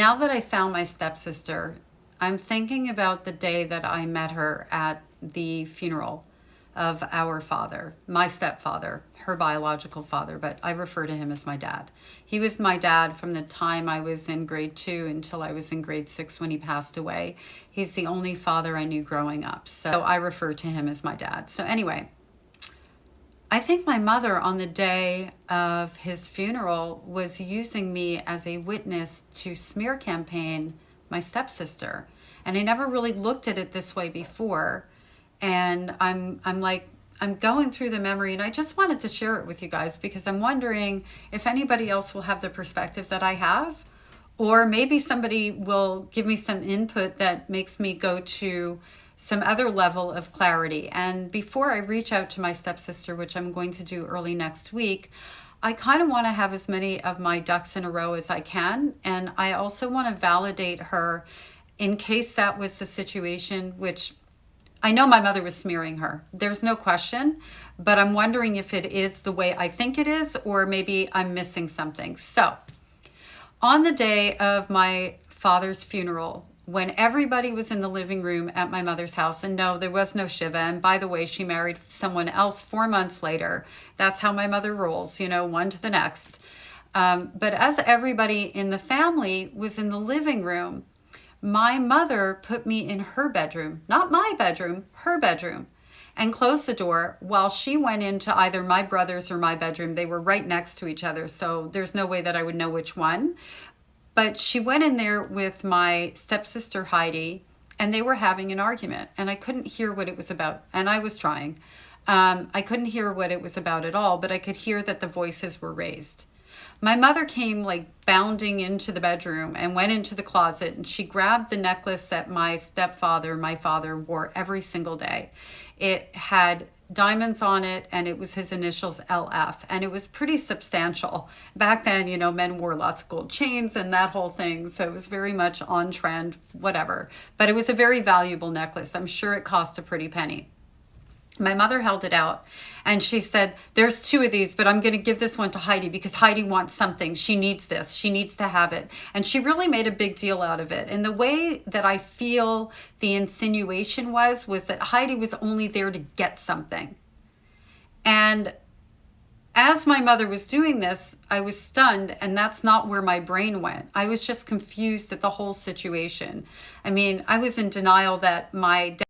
Now that I found my stepsister, I'm thinking about the day that I met her at the funeral of our father, my stepfather, her biological father, but I refer to him as my dad. He was my dad from the time I was in grade 2 until I was in grade 6 when he passed away. He's the only father I knew growing up, so I refer to him as my dad. So anyway, I think my mother on the day of his funeral was using me as a witness to smear campaign my stepsister. And I never really looked at it this way before. And I'm going through the memory, and I just wanted to share it with you guys because I'm wondering if anybody else will have the perspective that I have, or maybe somebody will give me some input that makes me go to some other level of clarity. And before I reach out to my stepsister, which I'm going to do early next week, I kind of want to have as many of my ducks in a row as I can. And I also want to validate her in case that was the situation, which I know my mother was smearing her. There's no question, but I'm wondering if it is the way I think it is, or maybe I'm missing something. So on the day of my father's funeral, when everybody was in the living room at my mother's house, and no, there was no Shiva. And by the way, she married someone else 4 months later. That's how my mother rolls, one to the next. But as everybody in the family was in the living room, my mother put me in her bedroom, not my bedroom, her bedroom, and closed the door while she went into either my brother's or my bedroom. They were right next to each other, so there's no way that I would know which one. But she went in there with my stepsister Heidi, and they were having an argument, and I couldn't hear what it was about, and I was trying. I couldn't hear what it was about at all, but I could hear that the voices were raised. My mother came like bounding into the bedroom and went into the closet, and she grabbed the necklace that my father wore every single day. It had diamonds on it, and it was his initials LF, and it was pretty substantial. Back then, men wore lots of gold chains and that whole thing, so it was very much on trend, whatever. But it was a very valuable necklace. I'm sure it cost a pretty penny. My mother held it out, and she said, there's 2 of these, but I'm going to give this one to Heidi because Heidi wants something. She needs this. She needs to have it. And she really made a big deal out of it. And the way that I feel the insinuation was that Heidi was only there to get something. And as my mother was doing this, I was stunned, and that's not where my brain went. I was just confused at the whole situation. I mean, I was in denial that my dad